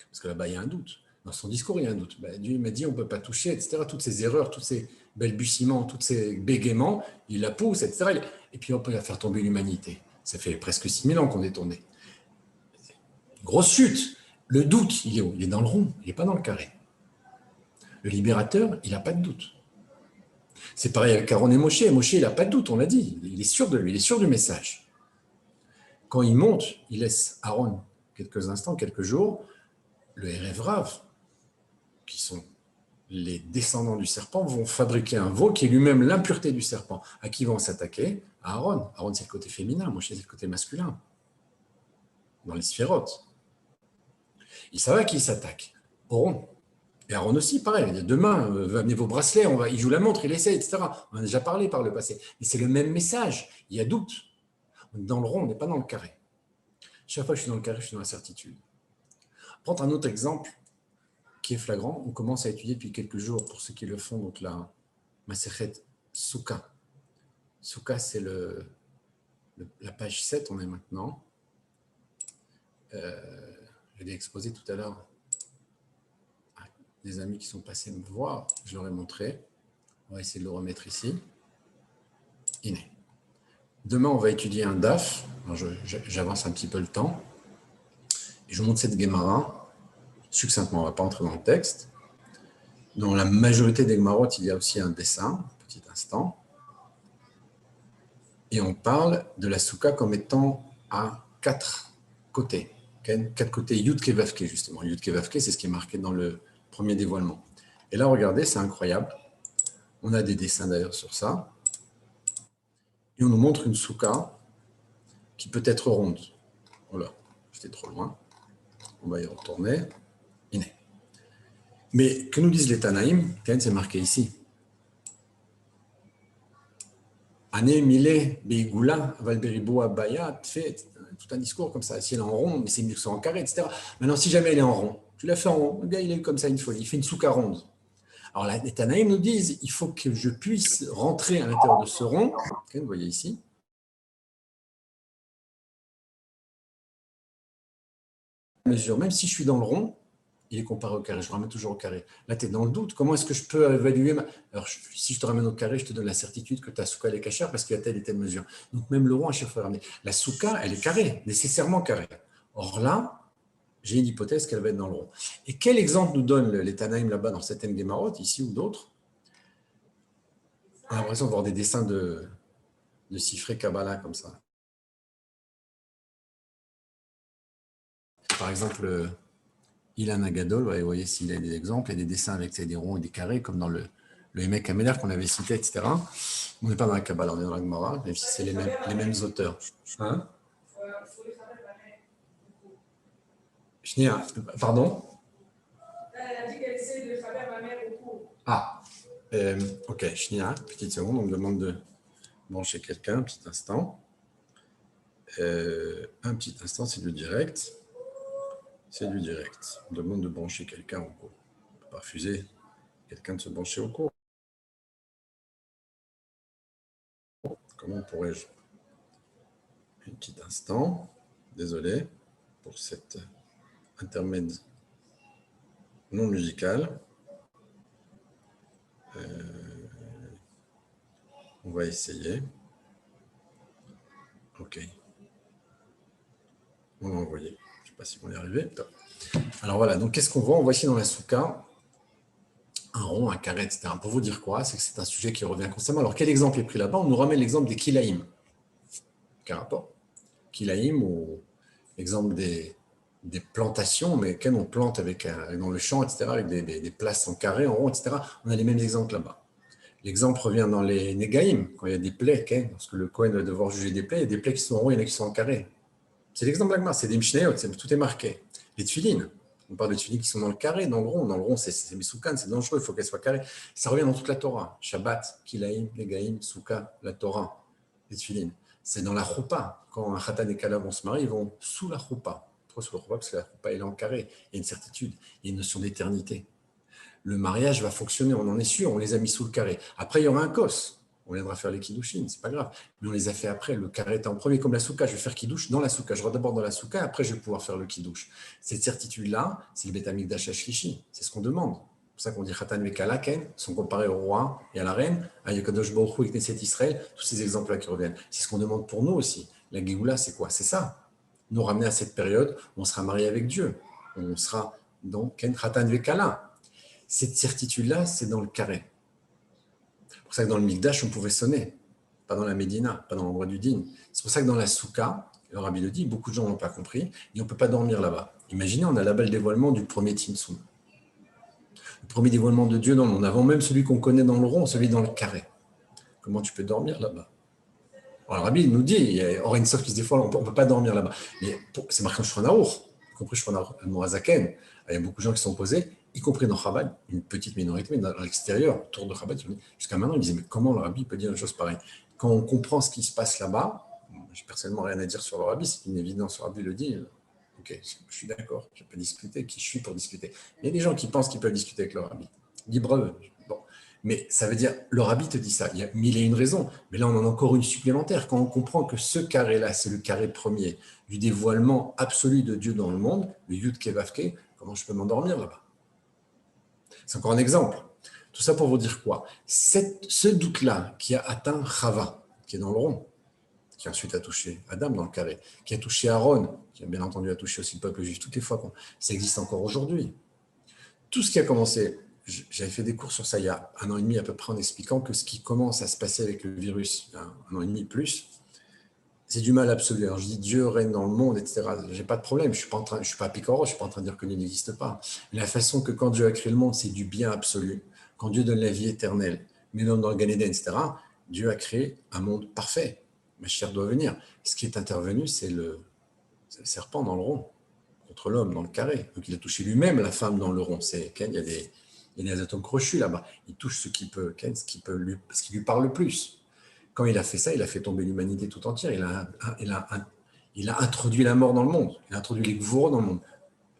Parce que là-bas, il y a un doute. Dans son discours, il y a un doute. Dieu m'a dit, on ne peut pas toucher, etc. Toutes ces erreurs, tous ces balbutiements, tous ces bégaiements, il la pousse, etc. Et puis, on peut la faire tomber l'humanité. Ça fait presque 6000 ans qu'on est tourné. Grosse chute. Le doute, il est où? Il est dans le rond, il n'est pas dans le carré. Le libérateur, il n'a pas de doute. C'est pareil avec Aaron et Moshe. Moshe, il n'a pas de doute, on l'a dit. Il est sûr de lui, il est sûr du message. Quand il monte, il laisse Aaron quelques instants, quelques jours. Le Erev Rav, qui sont les descendants du serpent, vont fabriquer un veau qui est lui-même l'impureté du serpent. À qui vont s'attaquer? À Aaron. Aaron, c'est le côté féminin. Moshe, c'est le côté masculin. Dans les sphérotes. Il savait à qui il s'attaque. Aaron. Et Aaron aussi, pareil. Il dit, demain, amenez vos bracelets, il joue la montre, il essaie, etc. On en a déjà parlé par le passé. Mais c'est le même message. Il y a doute. On est dans le rond, on n'est pas dans le carré. Chaque fois que je suis dans le carré, je suis dans la certitude. Prendre un autre exemple qui est flagrant. On commence à étudier depuis quelques jours, pour ceux qui le font, donc la Masechet Souka. Souka, c'est la page 7, on est maintenant. Je l'ai exposé tout à l'heure à des amis qui sont passés me voir. Je leur ai montré. On va essayer de le remettre ici. Iné. Demain, on va étudier un DAF. J'avance un petit peu le temps. Et je vous montre cette Gemara. Succinctement, on ne va pas entrer dans le texte. Dans la majorité des Gemarot, il y a aussi un dessin, petit instant. Et on parle de la Souka comme étant à 4 côtés. 4 côtés Yud Kevavke, justement. Yud Kevavke, c'est ce qui est marqué dans le premier dévoilement. Et là, regardez, c'est incroyable. On a des dessins d'ailleurs sur ça. Et on nous montre une Souka qui peut être ronde. Voilà, j'étais trop loin. On va y retourner. Iné. Mais que nous disent les Tanaïm, c'est marqué ici. Ané, Milé, Beigula, Valberibo, Abaya, fait tout un discours comme ça. Si elle est en rond, mais c'est mieux que ce soit en carré, etc. Maintenant, si jamais elle est en rond, tu l'as fait en rond, le gars, il est comme ça, une folie. Il fait une souka ronde. Alors, les Tanaïm nous disent il faut que je puisse rentrer à l'intérieur de ce rond. Vous voyez ici. Mesure, même si je suis dans le rond, il est comparé au carré. Je ramène toujours au carré. Là, tu es dans le doute. Comment est-ce que je peux évaluer Alors, si je te ramène au carré, je te donne la certitude que ta souka elle est cachère parce qu'il y a telle et telle mesure. Donc, même le rond, à chaque fois, ramener. La souka, elle est carrée, nécessairement carrée. Or là, j'ai une hypothèse qu'elle va être dans le rond. Et quel exemple nous donne les Tanaïm là-bas dans certaines Gemarot, ici ou d'autres? On a l'impression de voir des dessins de Sifré Kabbalah comme ça. Par exemple, Ilan Agadol, vous voyez s'il a des exemples, il y a des dessins avec des ronds et des carrés, comme dans le Emek Améler qu'on avait cité, etc. On n'est pas dans la Kabbalah, on est dans la Gemara, même si c'est les mêmes auteurs. Hein? Pardon? Elle a dit qu'elle essaie de travers ma mère au cours. Ah, ok, Shnia, petite seconde, on me demande de brancher quelqu'un, un petit instant. Un petit instant, c'est du direct. C'est du direct. On demande de brancher quelqu'un au cours. On ne peut pas refuser quelqu'un de se brancher au cours. Comment pourrais-je? Un petit instant. Désolé pour cet intermède non musical. On va essayer. OK. On va envoyer. Je ne sais pas si on va y arriver. Alors voilà, donc qu'est-ce qu'on voit? On voit ici dans la souka un rond, un carré, etc. Pour vous dire quoi? C'est que c'est un sujet qui revient constamment. Alors quel exemple est pris là-bas? On nous ramène l'exemple des kilaïm. Quel rapport? Kilaïm, ou l'exemple des plantations, mais quand on plante dans le champ, etc., avec des places en carré, en rond, etc. On a les mêmes exemples là-bas. L'exemple revient dans les Négaïm, quand il y a des plaies, lorsque le Kohen va devoir juger des plaies, il y a des plaies qui sont en rond, il y en a qui sont en carré. C'est l'exemple d'Agmar, c'est des Mishnayot, tout est marqué. Les Tfilines, on parle de Tfilines qui sont dans le carré, dans le rond. Dans le rond, c'est Mesoukan, c'est dangereux, il faut qu'elles soient carrées. Ça revient dans toute la Torah. Shabbat, Kilaïm, Négaïm, Souka, la Torah, les Tfilines. C'est dans la choupa. Quand un Khatan et Kala vont se marier, ils vont sous la choupa. Pourquoi sous la choupa? Parce que la choupa, elle est en carré. Il y a une certitude, il y a une notion d'éternité. Le mariage va fonctionner, on en est sûr, on les a mis sous le carré. Après, il y aura un kos. On viendra faire les kiddushin, c'est pas grave. Mais on les a fait après, le carré était en premier, comme la souka. Je vais faire kiddush dans la souka. Je vais d'abord dans la souka, après je vais pouvoir faire le kiddush. Cette certitude-là, c'est le Beth Amikdash Ashlishi. C'est ce qu'on demande. C'est pour ça qu'on dit Khatan Mekalaken, sont comparés au roi et à la reine, à Yakadosh Baruch Hu et Knesset Israël, tous ces exemples-là qui reviennent. C'est ce qu'on demande pour nous aussi. La Géoula, c'est quoi? C'est ça. nous ramener à cette période où on sera marié avec Dieu. On sera dans Ken Khatan Vekala. Cette certitude-là, c'est dans le carré. C'est pour ça que dans le Mikdash, on pouvait sonner. Pas dans la Médina, pas dans l'endroit du Din. C'est pour ça que dans la Souka, le Rabbi le dit, beaucoup de gens n'ont pas compris, et on ne peut pas dormir là-bas. Imaginez, on a là-bas le dévoilement du premier Timsoum. Le premier dévoilement de Dieu dans le monde, avant même celui qu'on connaît dans le rond, celui dans le carré. Comment tu peux dormir là-bas? Alors, le Rabbi nous dit, il y a Oren Sof qui se dit, on ne peut pas dormir là-bas. Mais c'est marqué en Shulchan Aruch, y compris Shulchan Aruch, Moazaken. Il y a beaucoup de gens qui sont opposés, y compris dans Chabad, une petite minorité, mais à l'extérieur, autour de Chabad, jusqu'à maintenant, ils disaient, mais comment le Rabbi peut dire une chose pareille? Quand on comprend ce qui se passe là-bas, j'ai personnellement rien à dire sur le Rabbi, c'est une évidence, le Rabbi le dit. Ok, je suis d'accord, je peux discuter, qui je suis pour discuter. Il y a des gens qui pensent qu'ils peuvent discuter avec le Rabbi. Libre eux. Bon. Mais ça veut dire, le Rabbi te dit ça, mais il y a une raison. Mais là, on en a encore une supplémentaire. Quand on comprend que ce carré-là, c'est le carré premier du dévoilement absolu de Dieu dans le monde, le Yud Kevavke, comment je peux m'endormir là-bas? C'est encore un exemple. Tout ça pour vous dire quoi? Ce doute-là qui a atteint Chava, qui est dans le rond, qui ensuite a touché Adam dans le carré, qui a touché Aaron, qui a bien entendu a touché aussi le peuple juif toutes les fois, ça existe encore aujourd'hui. Tout ce qui a commencé, j'avais fait des cours sur ça il y a 1 an et demi à peu près en expliquant que ce qui commence à se passer avec le virus, il y a 1 an et demi plus, c'est du mal absolu. Alors je dis Dieu règne dans le monde, etc. J'ai pas de problème, je suis pas Picoro, je suis pas en train de dire que Dieu n'existe pas. Mais la façon que quand Dieu a créé le monde, c'est du bien absolu. Quand Dieu donne la vie éternelle, mais dans le Gan Eden, etc., Dieu a créé un monde parfait. Ma chère doit venir. Ce qui est intervenu, c'est le serpent dans le rond, contre l'homme dans le carré. Donc il a touché lui-même la femme dans le rond. Il y a des atomes crochus là-bas. Il touche ce qui lui parle le plus. Quand il a fait ça, il a fait tomber l'humanité tout entière. Il a introduit la mort dans le monde. Il a introduit les gvouros dans le monde.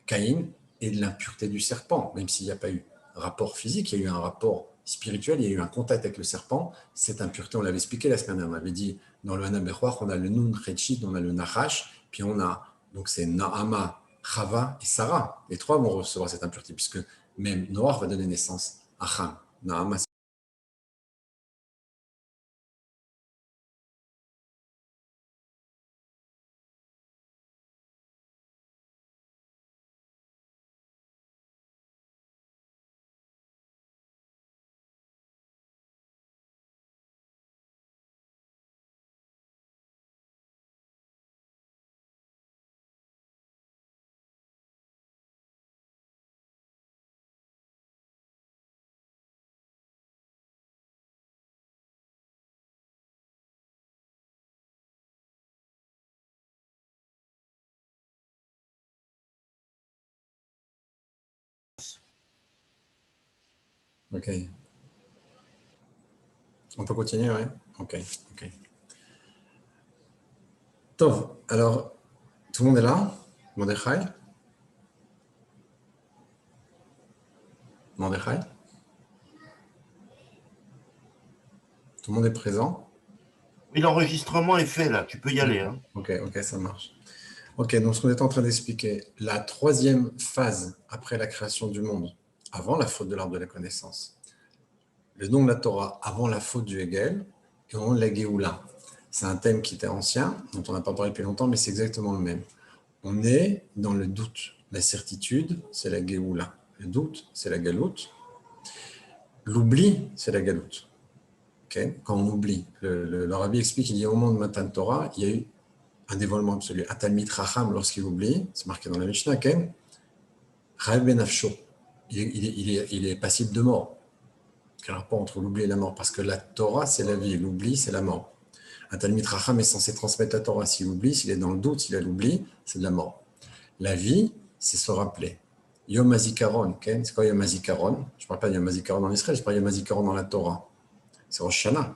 Caïn et de l'impureté du serpent, même s'il n'y a pas eu rapport physique, il y a eu un rapport spirituel, il y a eu un contact avec le serpent. Cette impureté, on l'avait expliqué la semaine dernière, on avait dit dans le Hana Bechouach, on a le Nun Chechit, on a le Nachash, puis on a, donc c'est Nahama, Chava et Sarah. Les trois vont recevoir cette impureté, puisque même Noach va donner naissance à Ham. Nahama, ok. On peut continuer, ouais. Ok. Tov, alors, tout le monde est là? Mordechai? Tout le monde est présent? Oui, l'enregistrement est fait là, tu peux y aller. Hein. Ok, ça marche. Ok, donc ce qu'on est en train d'expliquer, la troisième phase après la création du monde, avant la faute de l'arbre de la connaissance, le nom de la Torah avant la faute du Hegel et au nom de la Géoula. C'est un thème qui était ancien, dont on n'a pas parlé depuis longtemps, mais c'est exactement le même. On est dans le doute. La certitude, c'est la Géoula. Le doute, c'est la Galoute. L'oubli, c'est la Galoute. Okay? Quand on oublie, le Rabbi explique, il dit au moment de Matan Torah, il y a eu un dévoilement absolu. Un Talmid Racham, lorsqu'il oublie, c'est marqué dans la Mishnah, Ken, Chayav ben Nafsho, il est passible de mort. Quel rapport entre l'oubli et la mort? Parce que la Torah, c'est la vie, l'oubli, c'est la mort. Un Talmid Racham est censé transmettre la Torah. S'il oublie, s'il est dans le doute, s'il a l'oubli, c'est de la mort. La vie, c'est se rappeler. Yom HaZikaron, Ken, c'est quoi Yom HaZikaron? Je ne parle pas de Yom HaZikaron en Israël, je parle de Yom HaZikaron dans la Torah. C'est Rosh Hashanah.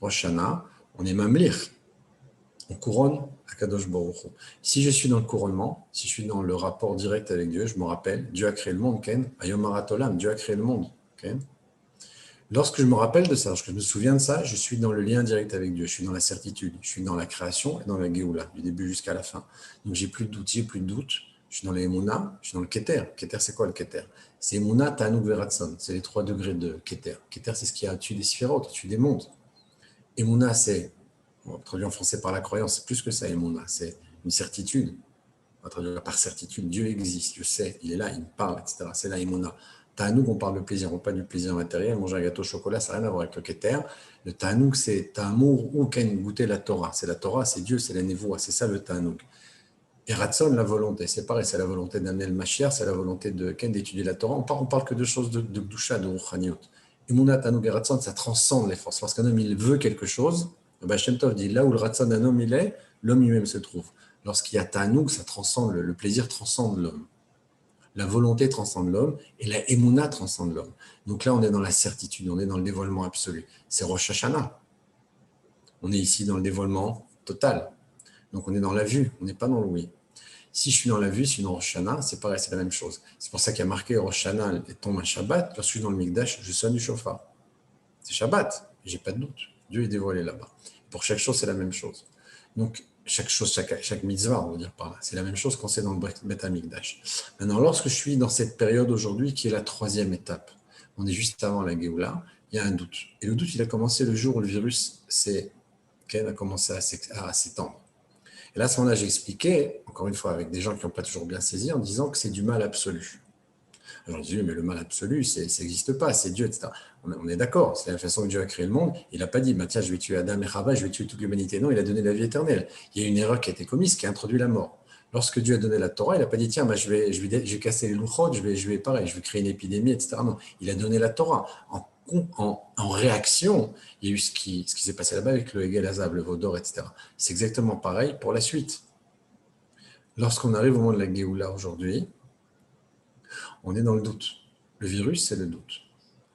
Rosh Hashanah, on est Mamlir. On couronne Akadosh Baruch Hu. Si je suis dans le couronnement, si je suis dans le rapport direct avec Dieu, je me rappelle, Dieu a créé le monde, Ken, Ayom Aratolam, Dieu a créé le monde, Ken. Lorsque je me rappelle de ça, lorsque je me souviens de ça, je suis dans le lien direct avec Dieu, je suis dans la certitude, je suis dans la création et dans la Géoula, du début jusqu'à la fin. Donc j'ai plus de doute, je suis dans les Emouna, je suis dans le Keter. Keter, c'est quoi le Keter? C'est Emouna, Tanuk, Veratson, c'est les 3 degrés de Keter. Keter, c'est ce qui a tué des sphérotes, qui tue des mondes. Emouna, c'est, traduit en français par la croyance, c'est plus que ça, Emouna, c'est une certitude. On va traduire par certitude. Dieu existe, je sais, il est là, il me parle, etc. C'est la émouna. Tanouk, on parle de plaisir, on parle du plaisir matériel. Manger un gâteau au chocolat, ça n'a rien à voir avec le keter. Le Tanouk, c'est Tamour ou Ken, goûter la Torah. C'est la Torah, c'est Dieu, c'est la Nevoa, c'est ça le Tanouk. Et Ratson, la volonté, c'est pareil, c'est la volonté d'amener le Mashiach, c'est la volonté de Ken d'étudier la Torah. On parle que de choses de Gdusha, de Rouchaniot. Emunat, Tanouk et Ratson, ça transcende les forces. Lorsqu'un homme il veut quelque chose, Shem Tov dit là où le Ratson d'un homme il est, l'homme lui-même se trouve. Lorsqu'il y a Tanouk, ça transcende, le plaisir transcende l'homme. La volonté transcende l'homme et la Emouna transcende l'homme. Donc là, on est dans la certitude, on est dans le dévoilement absolu. C'est Rosh Hashanah. On est ici dans le dévoilement total. Donc on est dans la vue, on n'est pas dans l'ouïe. Si je suis dans la vue, si je suis dans Rosh Hashanah, c'est pareil, c'est la même chose. C'est pour ça qu'il y a marqué Rosh Hashanah tombe un Shabbat. Lorsque je suis dans le Mikdash, je sonne du shofar. C'est Shabbat, j'ai pas de doute. Dieu est dévoilé là-bas. Pour chaque chose, c'est la même chose. Donc, chaque mitzvah, on va dire par là, c'est la même chose quand c'est dans le Beth Amikdash. Maintenant, lorsque je suis dans cette période aujourd'hui, qui est la 3e étape, on est juste avant la Géoula, il y a un doute. Et le doute, il a commencé le jour où le virus a commencé à s'étendre. Et là, à ce moment-là, j'ai expliqué, encore une fois, avec des gens qui n'ont pas toujours bien saisi, en disant que c'est du mal absolu. Alors, je dis, mais le mal absolu, ça n'existe pas, c'est Dieu, etc. On est d'accord, c'est la façon que Dieu a créé le monde. Il n'a pas dit, bah, tiens, je vais tuer Adam et Chava, je vais tuer toute l'humanité. Non, il a donné la vie éternelle. Il y a une erreur qui a été commise, qui a introduit la mort. Lorsque Dieu a donné la Torah, il n'a pas dit, tiens, bah, je vais casser les louchot, je vais créer une épidémie, etc. Non, il a donné la Torah. En réaction, il y a eu ce qui s'est passé là-bas avec le Hegel Azab, le Vaudor, etc. C'est exactement pareil pour la suite. Lorsqu'on arrive au moment de la Géoula aujourd'hui, on est dans le doute. Le virus, c'est le doute.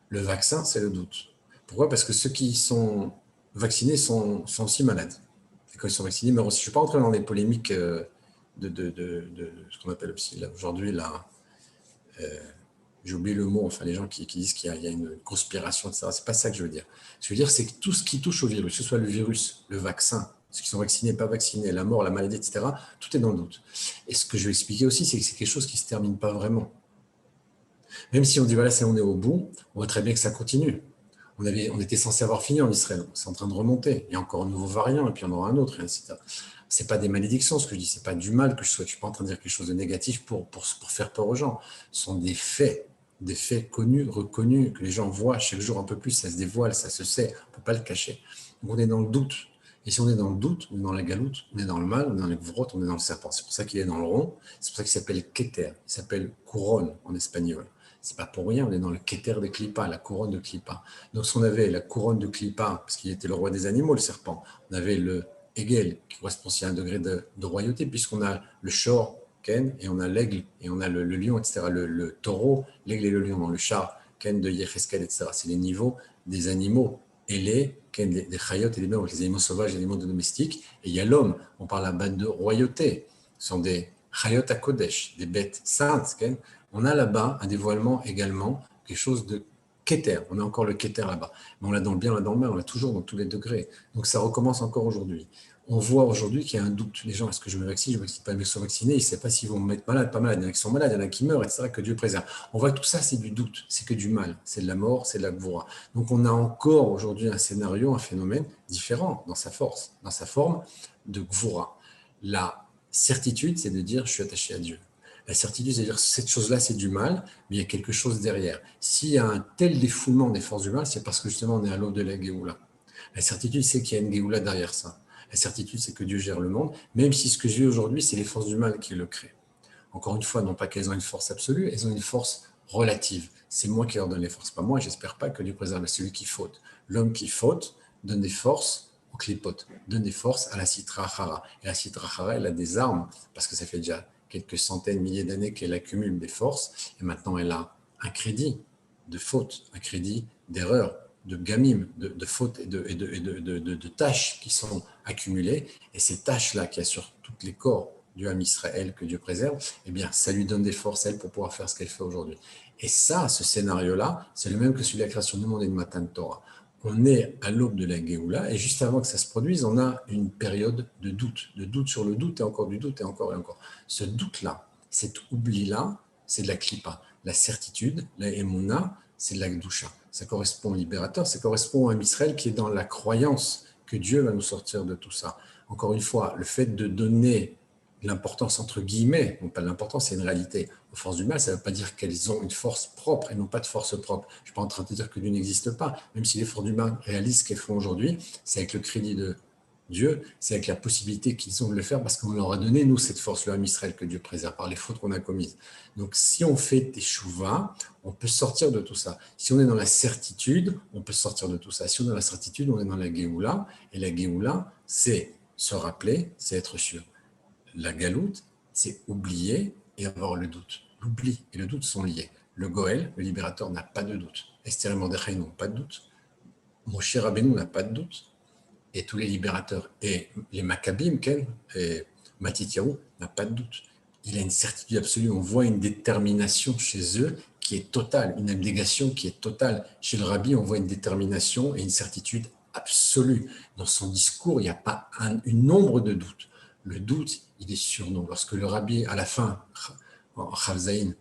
Le vaccin, c'est le doute. Pourquoi ? Parce que ceux qui sont vaccinés sont aussi malades. Et quand ils sont vaccinés, mais aussi, je ne suis pas entré dans les polémiques de ce qu'on appelle aussi aujourd'hui, j'ai oublié le mot, enfin les gens qui disent qu'il y a une conspiration, etc. Ce n'est pas ça que je veux dire. Ce que je veux dire, c'est que tout ce qui touche au virus, que ce soit le virus, le vaccin, ceux qui sont vaccinés, pas vaccinés, la mort, la maladie, etc., tout est dans le doute. Et ce que je veux expliquer aussi, c'est que c'est quelque chose qui ne se termine pas vraiment. Même si on dit, voilà, on est au bout, on voit très bien que ça continue. On était censé avoir fini en Israël, c'est en train de remonter. Il y a encore un nouveau variant, et puis il y en aura un autre, et ainsi de suite. Ce n'est pas des malédictions, ce que je dis, ce n'est pas du mal que je souhaite. Je ne suis pas en train de dire quelque chose de négatif pour faire peur aux gens. Ce sont des faits connus, reconnus, que les gens voient chaque jour un peu plus, ça se dévoile, ça se sait, on ne peut pas le cacher. Donc on est dans le doute. Et si on est dans le doute, on est dans la galoute, on est dans le mal, on est dans les vrottes, on est dans le serpent. C'est pour ça qu'il est dans le rond, c'est pour ça qu'il s'appelle Keter, il s'appelle couronne en espagnol. C'est pas pour rien, on est dans le Keter de Klippa, la couronne de Klippa. Donc, si on avait la couronne de Klippa, parce qu'il était le roi des animaux, le serpent, on avait le Hegel, qui correspond aussi à un degré de royauté, puisqu'on a le Shor, Ken, et on a l'aigle, et on a le lion, etc., le taureau, l'aigle et le lion, dans le char, Ken de Yecheskel, etc. C'est les niveaux des animaux ailés, Ken, des chayot et des bêtes, les animaux sauvages, les animaux domestiques. Et il y a l'homme, on parle là-bas de royauté. Ce sont des chayot à Kodesh, des bêtes saintes, Ken. On a là-bas un dévoilement également, quelque chose de Keter. On a encore le Keter là-bas. Mais on l'a dans le bien, on l'a dans le mal, on l'a toujours dans tous les degrés. Donc ça recommence encore aujourd'hui. On voit aujourd'hui qu'il y a un doute. Les gens, est-ce que je me vaccine, je ne me vaccine pas, mais ils sont vaccinés, ils ne savent pas s'ils vont me mettre malade, pas malade. Il y en a qui sont malades, il y en a qui meurent, etc., que Dieu préserve. On voit que tout ça, c'est du doute, c'est que du mal, c'est de la mort, c'est de la gvoura. Donc on a encore aujourd'hui un scénario, un phénomène différent dans sa force, dans sa forme de gvoura. La certitude, c'est de dire, je suis attaché à Dieu. La certitude, c'est-à-dire cette chose-là, c'est du mal, mais il y a quelque chose derrière. S'il y a un tel défoulement des forces du mal, c'est parce que justement, on est à l'aube de la Géoula. La certitude, c'est qu'il y a une Géoula derrière ça. La certitude, c'est que Dieu gère le monde, même si ce que je vis aujourd'hui, c'est les forces du mal qui le créent. Encore une fois, non pas qu'elles ont une force absolue, elles ont une force relative. C'est moi qui leur donne les forces, pas moi. J'espère pas que Dieu préserve celui qui faute. L'homme qui faute donne des forces au clipote, donne des forces à la Sitra Achara. Et la Sitra Achara, elle a des armes, parce que ça fait déjà quelques centaines, milliers d'années qu'elle accumule des forces, et maintenant elle a un crédit de faute, un crédit d'erreur, de gamim, de fautes et de tâches qui sont accumulées, et ces tâches-là qu'il y a sur tous les corps du Ham Israël que Dieu préserve, eh bien, ça lui donne des forces, elle, pour pouvoir faire ce qu'elle fait aujourd'hui. Et ça, ce scénario-là, c'est le même que celui de la création du monde et de Matan Torah. On est à l'aube de la Géoula, et juste avant que ça se produise, on a une période de doute sur le doute, et encore du doute, et encore et encore. Ce doute-là, cet oubli-là, c'est de la Klippa. La certitude, la Emouna, c'est de la Gdusha. Ça correspond au libérateur, ça correspond à un Israël qui est dans la croyance que Dieu va nous sortir de tout ça. Encore une fois, le fait de donner l'importance entre guillemets, non pas l'importance, c'est une réalité. Aux forces du mal, ça ne veut pas dire qu'elles ont une force propre et non pas de force propre. Je ne suis pas en train de te dire que Dieu n'existe pas, même si les forces du mal réalisent ce qu'elles font aujourd'hui, c'est avec le crédit de Dieu, c'est avec la possibilité qu'ils ont de le faire parce qu'on leur a donné, nous, cette force, le Ham Israël, que Dieu préserve par les fautes qu'on a commises. Donc, si on fait teshuva, on peut sortir de tout ça. Si on est dans la certitude, on peut sortir de tout ça. Si on est dans la certitude, on est dans la Géoula. Et la Géoula, c'est se rappeler, c'est être sûr. La galoute, c'est oublier et avoir le doute. L'oubli et le doute sont liés. Le Goël, le libérateur, n'a pas de doute. Esther et Mordechai n'ont pas de doute. Moshe Rabbeinu n'a pas de doute. Et tous les libérateurs. Et les Maccabim, Ken, et Matityahu, n'a pas de doute. Il a une certitude absolue. On voit une détermination chez eux qui est totale, une abnégation qui est totale. Chez le Rabbi, on voit une détermination et une certitude absolue. Dans son discours, il n'y a pas une ombre de doute. Le doute, il est sur nous. Lorsque le Rabbi, à la fin, en Chavzaïn,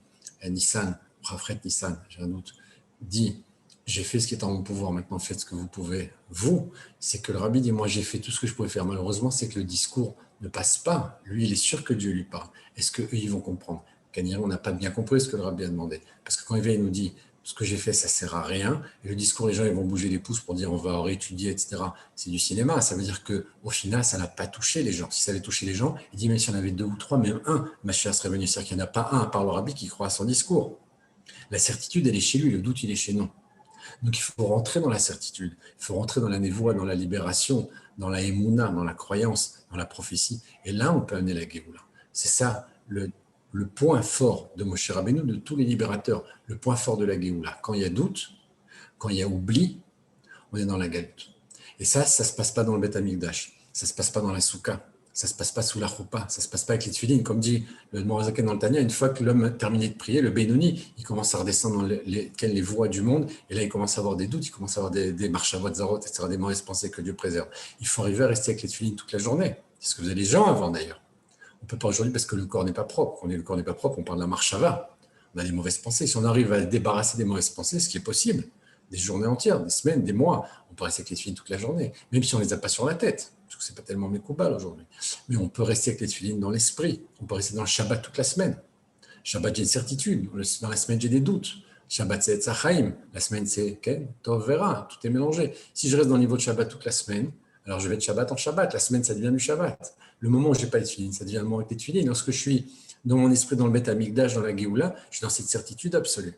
Nissan, Rafret Nissan, j'ai un doute, dit « J'ai fait ce qui est en mon pouvoir, maintenant faites ce que vous pouvez, vous », c'est que le Rabbi dit « Moi, j'ai fait tout ce que je pouvais faire ». Malheureusement, c'est que le discours ne passe pas. Lui, il est sûr que Dieu lui parle. Est-ce qu'eux, ils vont comprendre? On n'a pas bien compris ce que le Rabbi a demandé. Parce que quand il vient, il nous dit « Ce que j'ai fait, ça ne sert à rien ». Et le discours, les gens, ils vont bouger les pouces pour dire « On va réétudier, etc. » C'est du cinéma. Ça veut dire qu'au final, ça n'a pas touché les gens. Si ça avait touché les gens, il dit « Même s'il y en avait 2 ou 3, même un, Mashiach serait venu. » C'est-à-dire qu'il n'y en a pas un, à part le Rabbi, qui croit à son discours. La certitude, elle est chez lui. Le doute, il est chez nous. Donc, il faut rentrer dans la certitude, il faut rentrer dans la névoie, dans la libération, dans la émouna, dans la croyance, dans la prophétie. Et là, on peut amener la Géoula. C'est ça le point fort de Moshe Rabbeinu, de tous les libérateurs, le point fort de la Géoula. Quand il y a doute, quand il y a oubli, on est dans la galoute. Et ça ne se passe pas dans le Beth Amikdash, ça ne se passe pas dans la Souka, ça ne se passe pas sous la choupa, ça ne se passe pas avec les tefilines. Comme dit le Morazaken dans le Tanya, une fois que l'homme a terminé de prier, le Benoni, il commence à redescendre dans les voies du monde, et là il commence à avoir des doutes, il commence à avoir des marchavot zarot, etc., des mauvaises pensées que Dieu préserve. Il faut arriver à rester avec les tefilines toute la journée. C'est ce que faisaient les gens avant d'ailleurs. On ne peut pas aujourd'hui parce que le corps n'est pas propre. Quand le corps n'est pas propre, on parle de la marchava. On a des mauvaises pensées. Si on arrive à débarrasser des mauvaises pensées, ce qui est possible, des journées entières, des semaines, des mois, on peut rester avec les tefilines toute la journée, même si on ne les a pas sur la tête, parce que ce n'est pas tellement mécoubal aujourd'hui. Mais on peut rester avec les tefilines dans l'esprit. On peut rester dans le Shabbat toute la semaine. Shabbat, j'ai une certitude. Dans la semaine, j'ai des doutes. Shabbat, c'est Etzachaim. La semaine, c'est Ken, Tov, Vera. Tout est mélangé. Si je reste dans le niveau de Shabbat toute la semaine, alors je vais de Shabbat en Shabbat. La semaine, ça devient du Shabbat. Le moment où je n'ai pas les tefilines, ça devient le moment avec les tefilines. Lorsque je suis dans mon esprit, dans le Beth Amikdash, dans la Géoula, je suis dans cette certitude absolue.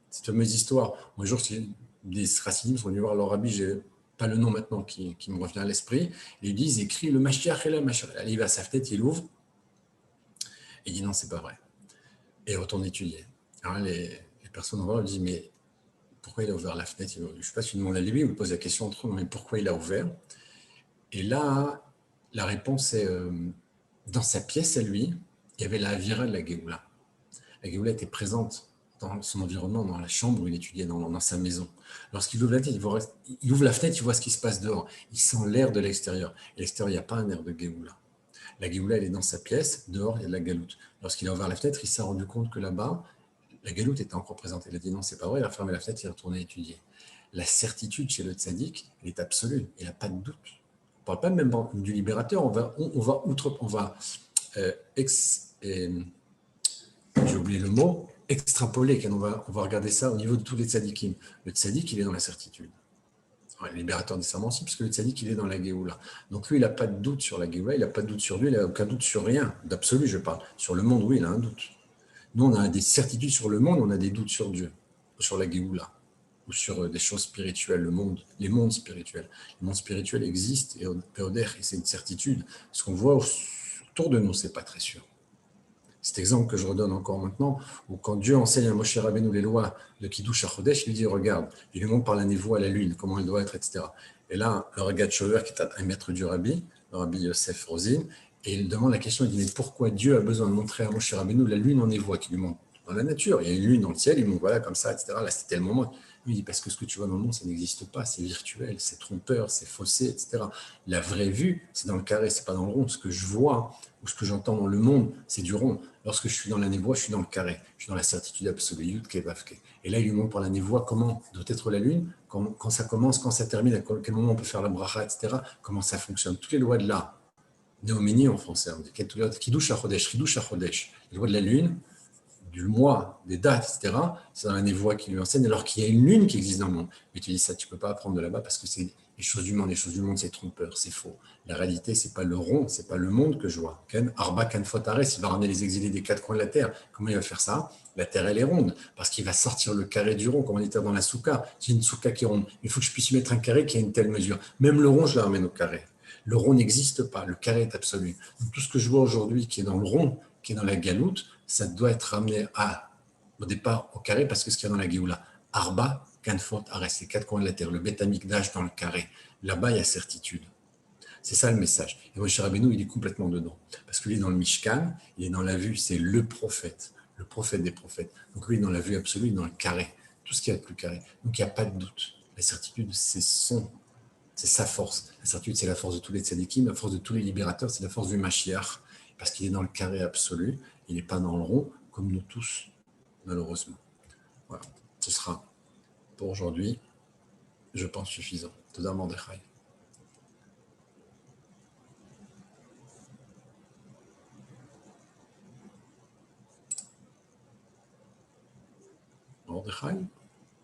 Cette fameuse histoire. Un jour, des Chassidim sont venus voir leur rabbi, je n'ai pas le nom maintenant qui me revient à l'esprit, et ils disent, il écrit le Mashiach et la Mashiach. Allez, il va à sa fenêtre, il ouvre, et il dit non, c'est pas vrai. Et il retourne étudier. Alors les personnes en bas disent, mais pourquoi il a ouvert la fenêtre? Je ne sais pas si il demande à lui, il pose la question entre eux, mais pourquoi il a ouvert? Et là, la réponse est, dans sa pièce à lui, il y avait la Avira de la Géoula. La Géoula était présente dans son environnement, dans la chambre où il étudiait, dans sa maison. Lorsqu'il ouvre la fenêtre, il ouvre la fenêtre, il voit ce qui se passe dehors. Il sent l'air de l'extérieur. Et l'extérieur, il n'y a pas un air de Géoula. La Géoula, elle est dans sa pièce. Dehors, il y a de la galoute. Lorsqu'il a ouvert la fenêtre, il s'est rendu compte que là-bas, la galoute était encore présente. Il a dit non, c'est pas vrai. Il a fermé la fenêtre, il est retourné étudier. La certitude chez le tzaddik, elle est absolue. Il n'a pas de doute. On ne parle pas même du libérateur. J'ai oublié le mot, extrapoler, on va regarder ça au niveau de tous les tzadikim. Le tzadik, il est dans la certitude. Le libérateur nécessairement aussi, puisque le tzadik, il est dans la Géoula. Donc lui, il n'a pas de doute sur la Géoula, il n'a pas de doute sur lui, il n'a aucun doute sur rien. D'absolu, je parle. Sur le monde, oui, il a un doute. Nous, on a des certitudes sur le monde, on a des doutes sur Dieu, ou sur la Géoula, ou sur des choses spirituelles, les mondes spirituels. Les mondes spirituels existent, et c'est une certitude. Ce qu'on voit autour de nous, ce n'est pas très sûr. Cet exemple que je redonne encore maintenant, où quand Dieu enseigne à Moshe Rabbeinu les lois de Kiddush HaChodesh, il lui dit, regarde, il lui montre par la névoie à la lune, comment elle doit être, etc. Et là, le Regat Shover, qui est un maître du Rabbi, le Rabbi Yosef Rosin, et il demande la question, il dit, mais pourquoi Dieu a besoin de montrer à Moshe Rabbeinu la lune en névoie, qui lui montre dans la nature? Il y a une lune dans le ciel, il montre, voilà, comme ça, etc. Là, c'était le moment. Il dit, parce que ce que tu vois dans le monde, ça n'existe pas, c'est virtuel, c'est trompeur, c'est faussé, etc. La vraie vue, c'est dans le carré, c'est pas dans le rond. Ce que je vois ou ce que j'entends dans le monde, c'est du rond. Lorsque je suis dans la névoie, je suis dans le carré, je suis dans la certitude absolue, Yud-Ke, Vav-Ke. Et là, il lui montre par la névoie comment doit être la lune, quand ça commence, quand ça termine, à quel moment on peut faire la bracha, etc., comment ça fonctionne. Toutes les lois de l'art, Néomini en français, on dit Kiddush HaChodesh, Kiddush HaChodesh. Les lois de la lune, du mois, des dates, etc. C'est dans la névoie qui lui enseigne, alors qu'il y a une lune qui existe dans le monde. Mais tu dis ça, tu ne peux pas apprendre de là-bas parce que c'est les choses du monde. Les choses du monde, c'est trompeur, c'est faux. La réalité, ce n'est pas le rond, ce n'est pas le monde que je vois. Arba Kanfot Ares, il va ramener les exilés des quatre coins de la terre. Comment il va faire ça? La terre, elle est ronde, parce qu'il va sortir le carré du rond, comme on était dans la souka. J'ai une souka qui est ronde. Il faut que je puisse y mettre un carré qui a une telle mesure. Même le rond, je le ramène au carré. Le rond n'existe pas, le carré est absolu. Donc, tout ce que je vois aujourd'hui qui est dans le rond, qui est dans la galoute, ça doit être ramené au départ au carré, parce que ce qu'il y a dans la Géoula, Arba, Kanfot, Arès, les quatre coins de la terre, le Beth Amikdash dans le carré. Là-bas, il y a certitude. C'est ça le message. Et Moshe Rabbeinu, il est complètement dedans. Parce que lui, dans le Mishkan, il est dans la vue, c'est le prophète des prophètes. Donc lui, dans la vue absolue, il est dans le carré. Tout ce qu'il y a de plus carré. Donc il n'y a pas de doute. La certitude, c'est sa force. La certitude, c'est la force de tous les tzadikim, la force de tous les libérateurs, c'est la force du Mashiach. Parce qu'il est dans le carré absolu, il n'est pas dans le rond, comme nous tous, malheureusement. Voilà. Ce sera, pour aujourd'hui, je pense, suffisant. Toda Mordechai. Mordechai